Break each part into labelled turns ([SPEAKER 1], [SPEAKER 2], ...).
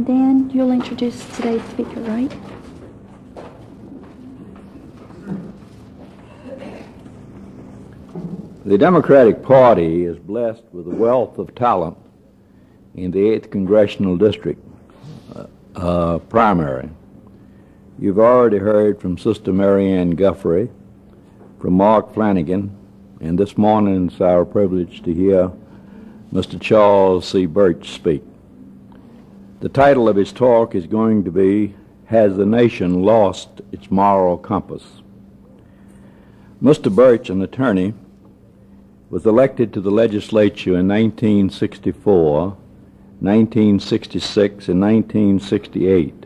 [SPEAKER 1] And Dan, you'll introduce today's speaker, right?
[SPEAKER 2] The Democratic Party is blessed with a wealth of talent in the 8th Congressional District primary. You've already heard from Sister Mary Ann Guffey, from Mark Flanagan, and this morning it's our privilege to hear Mr. Charles C. Burch speak. The title of his talk is going to be, Has the Nation Lost Its Moral Compass? Mr. Burch, an attorney, was elected to the legislature in 1964, 1966, and 1968,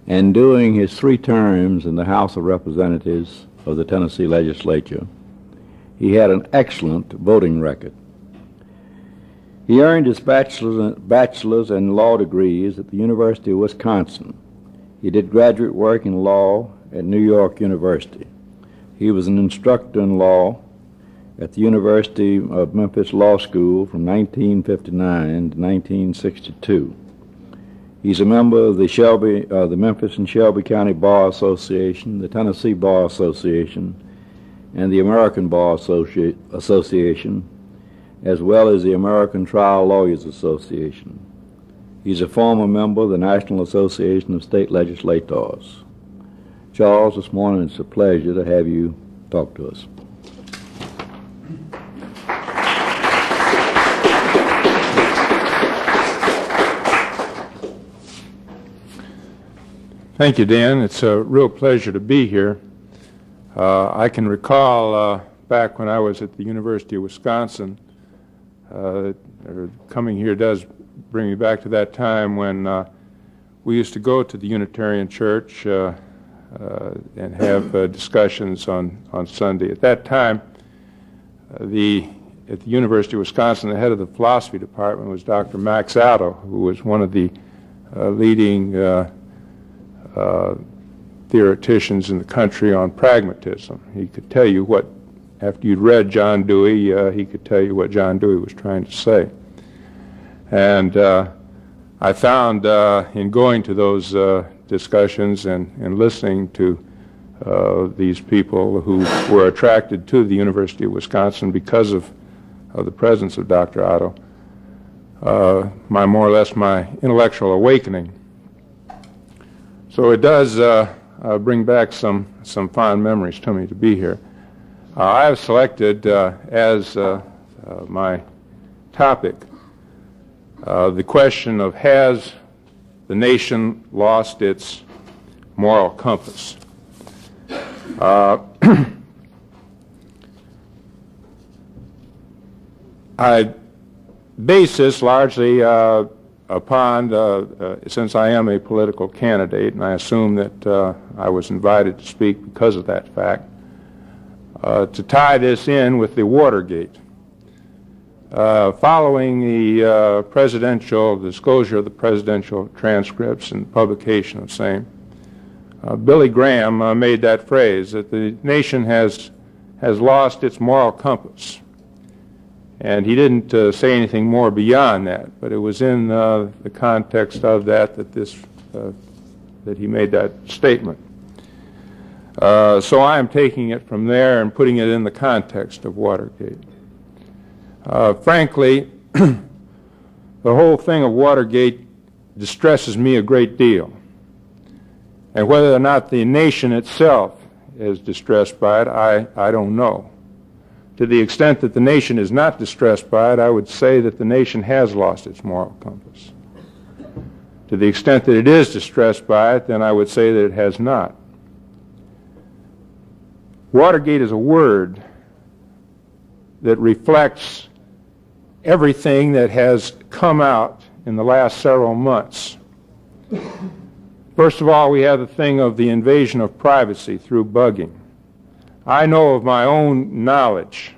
[SPEAKER 2] and during his 3 terms in the House of Representatives of the Tennessee legislature, he had an excellent voting record. He earned his bachelor's and law degrees at the University of Wisconsin. He did graduate work in law at New York University. He was an instructor in law at the University of Memphis Law School from 1959 to 1962. He's a member of the Memphis and Shelby County Bar Association, the Tennessee Bar Association, and the American Bar Association, as well as the American Trial Lawyers Association. He's a former member of the National Association of State Legislators. Charles, this morning it's a pleasure to have you talk to us.
[SPEAKER 3] Thank you, Dan. It's a real pleasure to be here. I can recall back when I was at the University of Wisconsin, coming here does bring me back to that time when we used to go to the Unitarian Church and have discussions on Sunday. At that time, at the University of Wisconsin, the head of the philosophy department was Dr. Max Addo, who was one of the leading theoreticians in the country on pragmatism. He could tell you what, after you'd read John Dewey, he could tell you what John Dewey was trying to say. And I found in going to those discussions and listening to these people who were attracted to the University of Wisconsin because of the presence of Dr. Addo, more or less my intellectual awakening. So it does bring back some fond memories to me to be here. I have selected as my topic the question of, has the nation lost its moral compass? I base this largely upon, since I am a political candidate, and I assume that I was invited to speak because of that fact, to tie this in with the Watergate. Following the presidential disclosure of the presidential transcripts and publication of same, Billy Graham made that phrase that the nation has lost its moral compass. And he didn't say anything more beyond that, but it was in the context of that that he made that statement. So I am taking it from there and putting it in the context of Watergate. Frankly, the whole thing of Watergate distresses me a great deal. And whether or not the nation itself is distressed by it, I don't know. To the extent that the nation is not distressed by it, I would say that the nation has lost its moral compass. To the extent that it is distressed by it, then I would say that it has not. Watergate is a word that reflects everything that has come out in the last several months. First of all, we have the thing of the invasion of privacy through bugging. I know of my own knowledge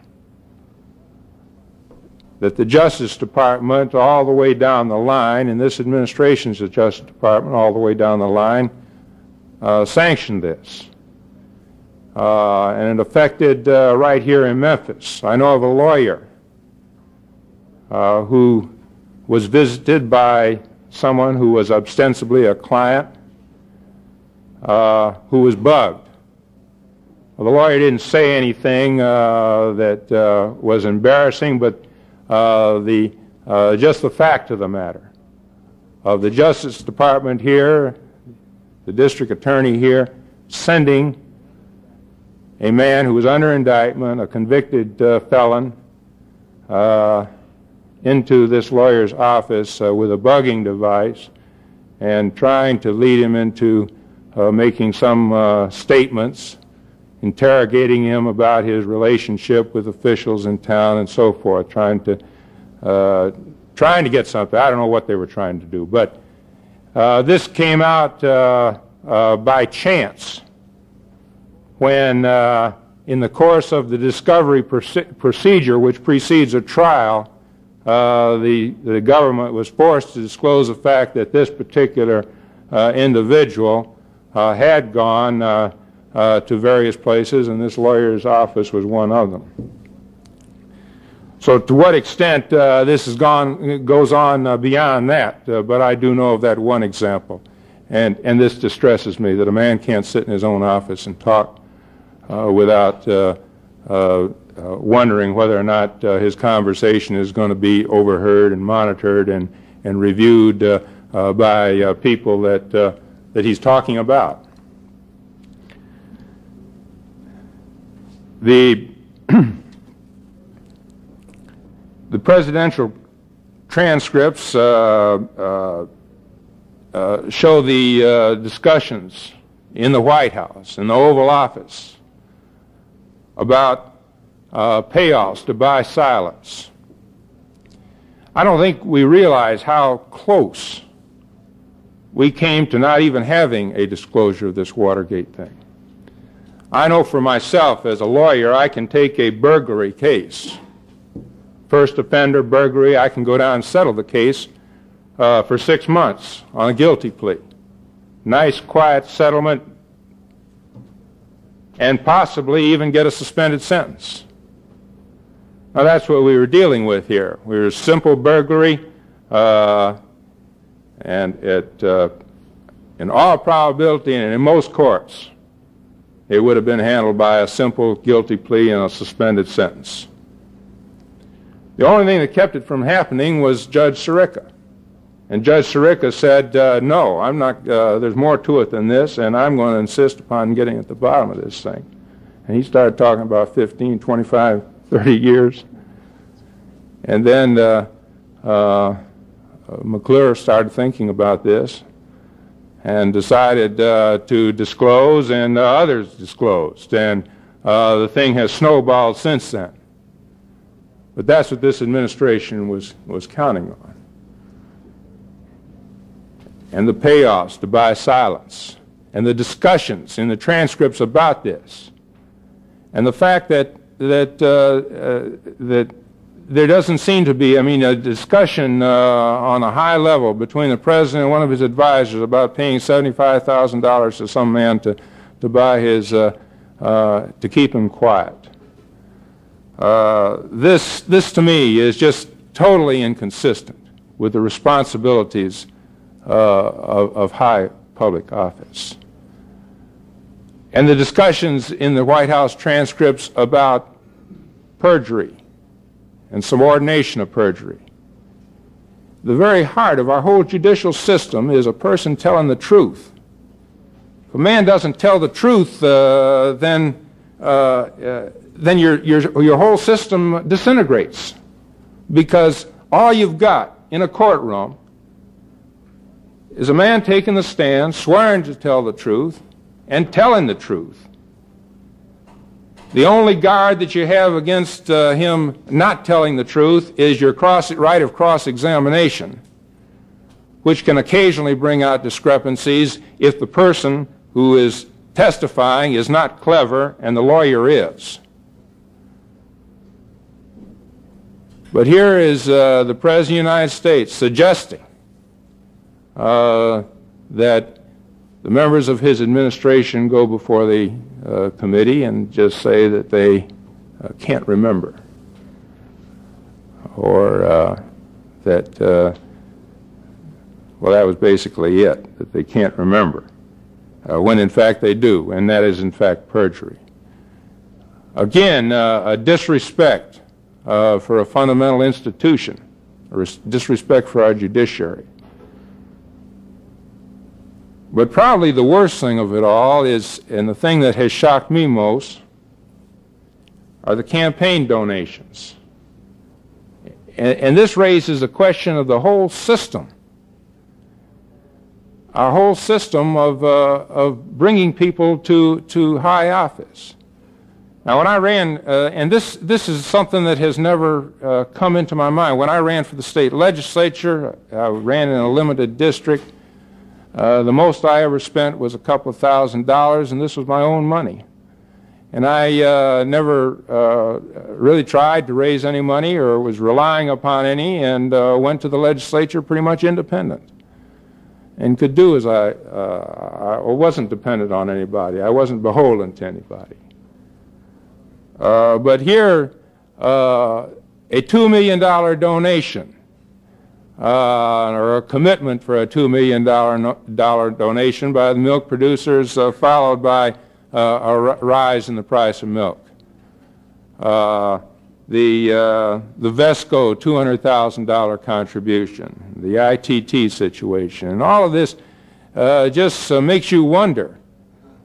[SPEAKER 3] that the Justice Department all the way down the line, and this administration's Justice Department all the way down the line, sanctioned this. And it affected right here in Memphis. I know of a lawyer who was visited by someone who was ostensibly a client who was bugged. Well, the lawyer didn't say anything that was embarrassing, but just the fact of the matter of the Justice Department here, the district attorney here, sending a man who was under indictment, a convicted felon, into this lawyer's office with a bugging device and trying to lead him into making some statements, interrogating him about his relationship with officials in town and so forth, trying to get something. I don't know what they were trying to do, but this came out by chance when in the course of the discovery procedure which precedes a trial, the government was forced to disclose the fact that this particular individual had gone to various places, and this lawyer's office was one of them. So to what extent this goes on beyond that, but I do know of that one example. And this distresses me, that a man can't sit in his own office and talk without wondering whether or not his conversation is going to be overheard and monitored and reviewed by people that he's talking about. The presidential transcripts show the discussions in the White House, in the Oval Office, about payoffs to buy silence. I don't think we realize how close we came to not even having a disclosure of this Watergate thing. I know for myself, as a lawyer, I can take a burglary case, first offender burglary, I can go down and settle the case for 6 months on a guilty plea. Nice, quiet settlement, and possibly even get a suspended sentence. Now that's what we were dealing with here. We were simple burglary, and in all probability and in most courts, it would have been handled by a simple guilty plea and a suspended sentence. The only thing that kept it from happening was Judge Sirica. And Judge Sirica said, no, I'm not, there's more to it than this, and I'm going to insist upon getting at the bottom of this thing. And he started talking about 15, 25, 30 years. And then McClure started thinking about this and decided to disclose, and others disclosed. And the thing has snowballed since then. But that's what this administration was counting on. And the payoffs to buy silence, and the discussions in the transcripts about this, and the fact that there doesn't seem to be, a discussion on a high level between the president and one of his advisors about paying $75,000 to some man to buy his, to keep him quiet. This to me is just totally inconsistent with the responsibilities of high public office. And the discussions in the White House transcripts about perjury and subordination of perjury. The very heart of our whole judicial system is a person telling the truth. If a man doesn't tell the truth, then your whole system disintegrates, because all you've got in a courtroom is a man taking the stand, swearing to tell the truth, and telling the truth. The only guard that you have against him not telling the truth is your right of cross-examination, which can occasionally bring out discrepancies if the person who is testifying is not clever and the lawyer is. But here is the President of the United States suggesting that the members of his administration go before the committee and just say that they can't remember, or that Well, that was basically it, that they can't remember, when in fact they do, and that is in fact perjury. Again, a disrespect for a fundamental institution, or disrespect for our judiciary. But probably the worst thing of it all is, and the thing that has shocked me most, are the campaign donations. And this raises a question of the whole system, our whole system of bringing people to high office. Now, when I ran, and this is something that has never come into my mind. When I ran for the state legislature, I ran in a limited district. The most I ever spent was a couple of $1,000, and this was my own money. And I never really tried to raise any money or was relying upon any, and went to the legislature pretty much independent and could do as I wasn't dependent on anybody. I wasn't beholden to anybody. But here, a $2 million donation, or a commitment for a $2 million donation by the milk producers, followed by a rise in the price of milk. The Vesco $200,000 contribution, the ITT situation, and all of this just makes you wonder: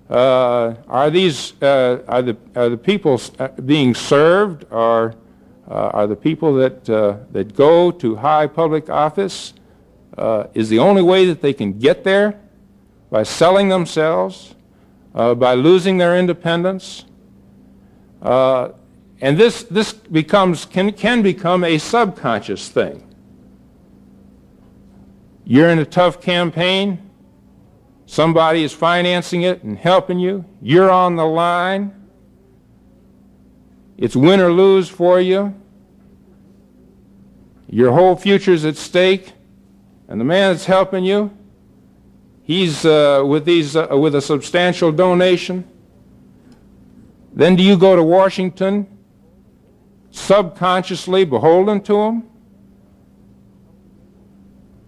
[SPEAKER 3] are the people being served, or are the people that go to high public office, is the only way that they can get there by selling themselves, by losing their independence? And this can become a subconscious thing. You're in a tough campaign. Somebody is financing it and helping you. You're on the line. It's win or lose for you. Your whole future's at stake, and the man that's helping you, he's with a substantial donation. Then do you go to Washington, subconsciously beholden to him?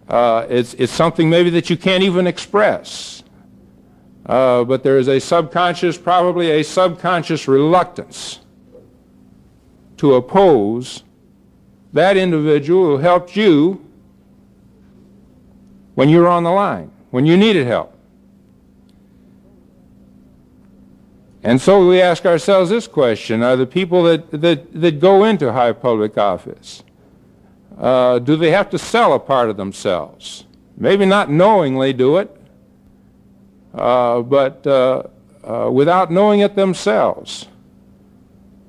[SPEAKER 3] It's something maybe that you can't even express. But there is probably a subconscious reluctance to oppose that individual who helped you when you were on the line, when you needed help. And so we ask ourselves this question: are the people that go into high public office, do they have to sell a part of themselves? Maybe not knowingly do it, but without knowing it themselves,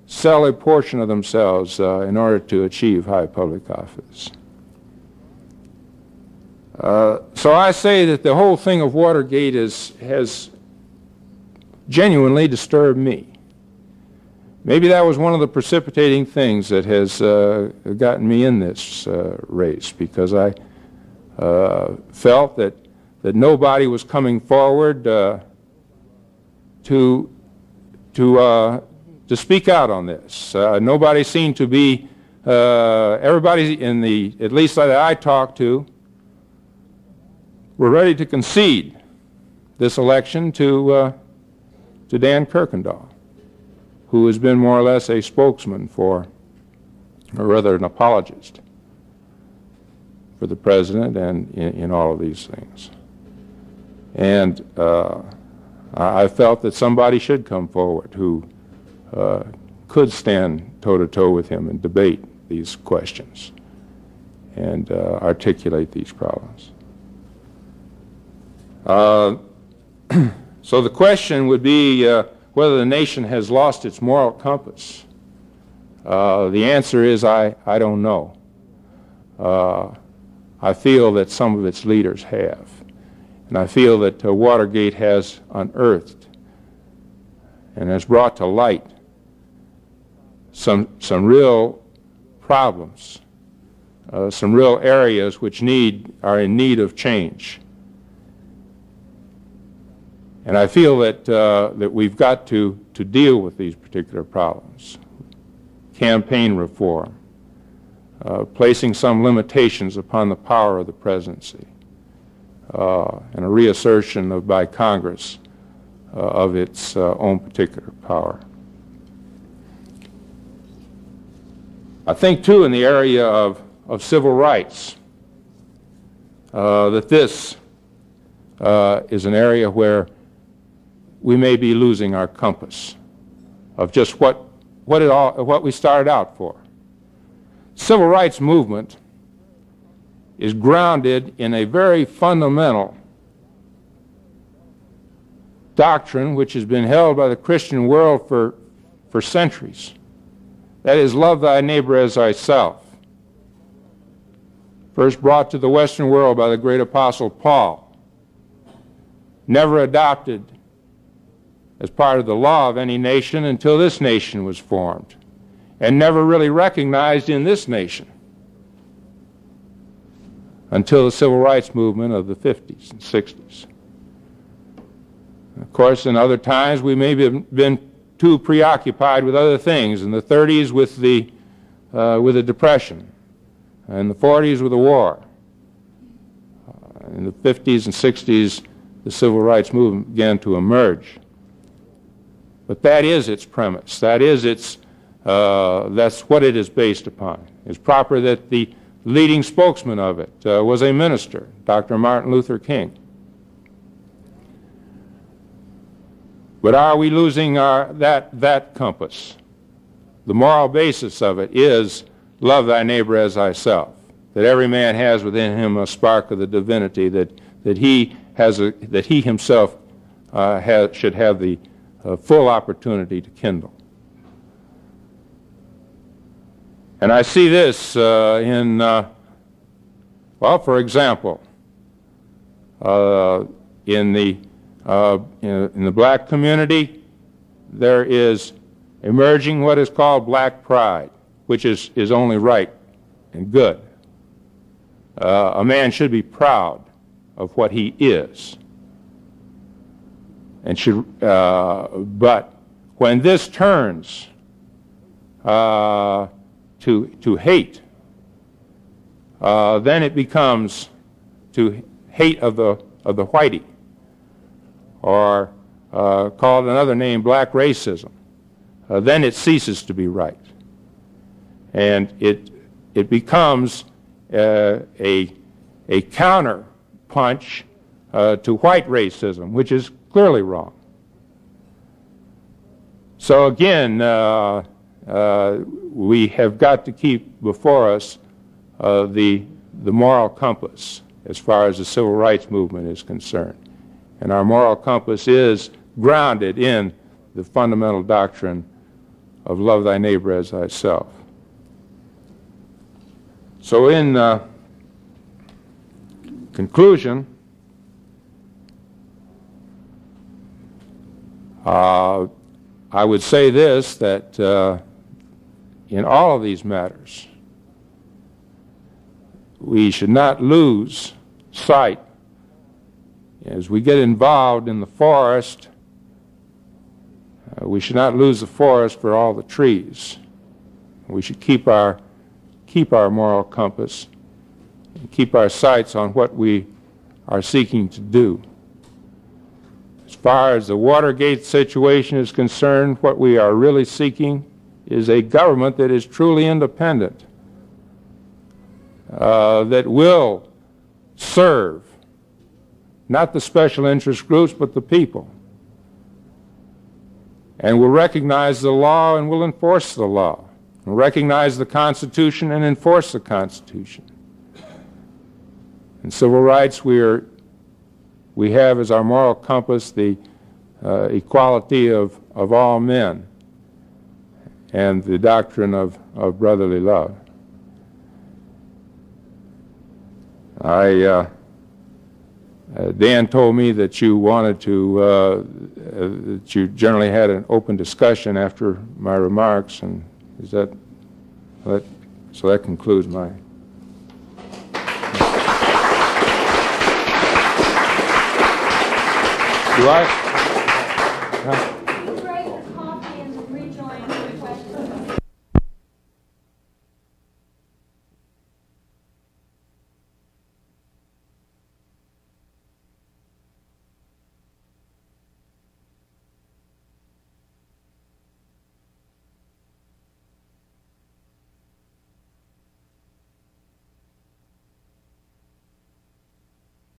[SPEAKER 3] sell a portion of themselves in order to achieve high public office. So I say that the whole thing of Watergate has genuinely disturbed me. Maybe that was one of the precipitating things that has gotten me in this race, because I felt that nobody was coming forward to speak out on this. Nobody seemed to be, everybody at least that I talked to, were ready to concede this election to Dan Kirkendall, who has been more or less a spokesman for, or rather an apologist for the president and in all of these things. And I felt that somebody should come forward who could stand toe-to-toe with him and debate these questions and articulate these problems. So the question would be whether the nation has lost its moral compass. The answer is I don't know. I feel that some of its leaders have. And I feel that Watergate has unearthed and has brought to light some real problems, some real areas which are in need of change. And I feel that we've got to deal with these particular problems. Campaign reform, placing some limitations upon the power of the presidency, and a reassertion by Congress of its own particular power. I think, too, in the area of civil rights, that this is an area where we may be losing our compass of just what we started out for. Civil rights movement is grounded in a very fundamental doctrine which has been held by the Christian world for centuries. That is, love thy neighbor as thyself. First brought to the Western world by the great apostle Paul. Never adopted as part of the law of any nation until this nation was formed, and never really recognized in this nation until the civil rights movement of the 50s and 60s. Of course, in other times we may have been too preoccupied with other things. In the 30s with the Depression, in the 40s with the war, in the 50s and 60s the civil rights movement began to emerge. But that is its premise. That is its. That's what it is based upon. It's proper that the leading spokesman of it was a minister, Dr. Martin Luther King. But are we losing that compass? The moral basis of it is love thy neighbor as thyself. That every man has within him a spark of the divinity that he himself should have the full opportunity to kindle. And I see this for example, in the black community, there is emerging what is called black pride, which is only right and good. A man should be proud of what he is, and should. But when this turns to hate, then it becomes to hate of the whitey, or called another name, black racism. Then it ceases to be right, and it becomes a counter punch to white racism, which is clearly wrong. So again, we have got to keep before us the moral compass as far as the civil rights movement is concerned. And our moral compass is grounded in the fundamental doctrine of love thy neighbor as thyself. So in conclusion, I would say this, that in all of these matters, we should not lose sight. As we get involved in the forest, we should not lose the forest for all the trees. We should keep our moral compass and keep our sights on what we are seeking to do. As far as the Watergate situation is concerned, what we are really seeking is a government that is truly independent, that will serve not the special interest groups, but the people, and will recognize the law and will enforce the law, and recognize the Constitution and enforce the Constitution. In civil rights, we have as our moral compass the equality of all men and the doctrine of brotherly love. Dan told me that you wanted to, that you generally had an open discussion after my remarks, and is that so that concludes my. Do I? Huh?